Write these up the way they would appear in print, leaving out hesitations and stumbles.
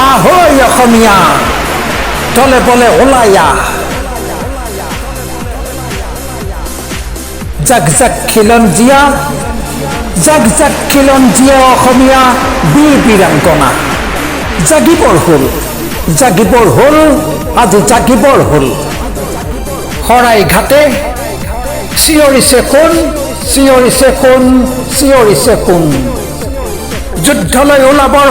আহৈ অসমীয়া তলে বলে ওলাইয়া জাক জাক খিলঞ্জীয়া জাক জাক খিলঞ্জীয়া অসমীয়া বীৰ বীৰাংগনা জাগিবৰ হ'ল আজি জাগিবৰ হ'ল শৰাই ঘাটে চিঞৰিছে কোন যুদ্ধলৈ ওলাবৰ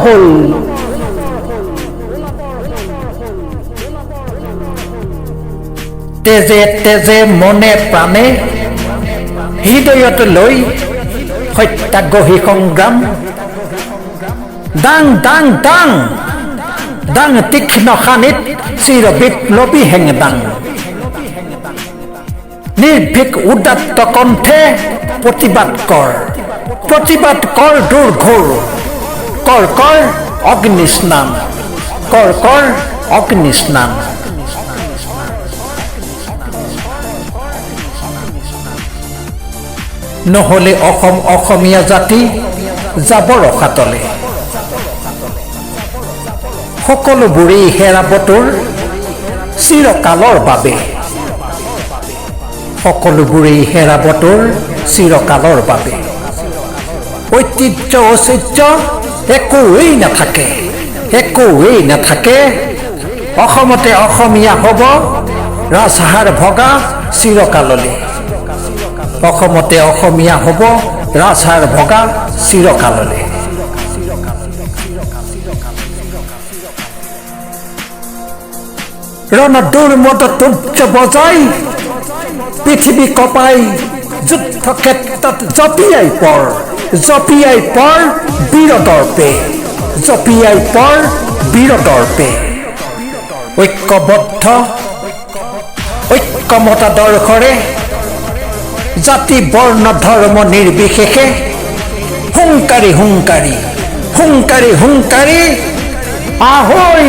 হ'ল তেজে তেজে মনে প্ৰাণে হৃদয়ত লৈ সত্যাগ্ৰহী সংগ্ৰাম দাং দাং দাং দাং তীক্ষ্ণ খানিত চিৰ বিপ্লৱী হেংদাং নিৰ্ভীক উদাত্ত কণ্ঠে প্ৰতিবাদ কৰ দুৰ্ঘোৰ কৰ অগ্নিস্নান নহলে অসমীয়া জাতি যাব ৰসাতলে সকলোবোৰেই হেৰাবটোৰ চিৰকালৰ বাবে ঐতিহ্য ঐশ্বৰ্য একোৱেই নাথাকে অসমতে অসমীয়া হ'ব ৰাজহাড় ভগা চিৰকাললৈ অসমতে অসমীয়া হ'ব ৰাজহাড় ভগা চিৰকাললৈ ৰণদুৰ্মদ তুৰ্য বজাই পৃথিৱী কপাই যুদ্ধ ক্ষেত্ৰত জপিয়াই পৰ বীৰদৰ্পে ঐক্যবদ্ধ ঐক্যমতাদৰ্শৰে জাতি বৰ্ণ ধৰ্ম নিৰ্বিশেষে হুংকাৰী আহৈ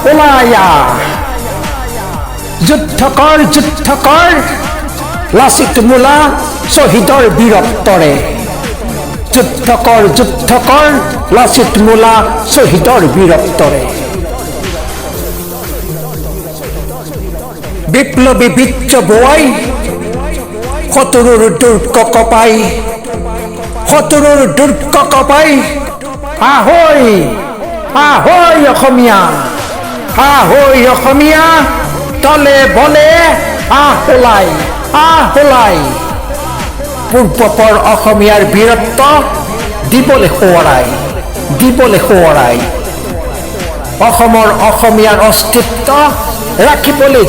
ওলাইয়া যুদ্ধ কৰ লাচিত মোলা শ্বহীদৰ বীৰত্বৰে যুদ্ধ কৰ লাচিত মোলা শ্বহীদৰ বীৰত্বৰে বিপ্লৱী বীৰ্য বোৱাই শত্ৰুৰ দুৰ্গ কপাই আহৈ অসমীয়া তলে বলে আহ ওলাই পূৰ্বপৰ অসমীয়াৰ বীৰত্ব দিবলৈ সোঁৱৰাই অসমীয়াৰ অস্তিত্ব ৰাখিবলৈ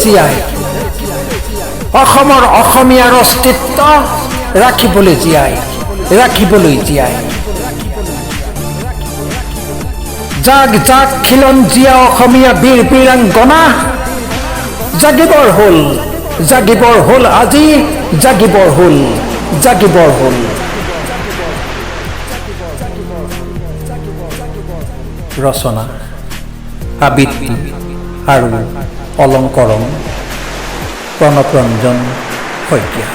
জীয়াই জাক জাক খিলঞ্জীয়া অসমীয়া বীৰ বীৰাংগনা জাগিবৰ হ'ল আজি জাগিবৰ হ'ল ৰচনা আবৃত্তি আৰু অলংকৰণ প্ৰণৱ ৰঞ্জন শইকীয়া।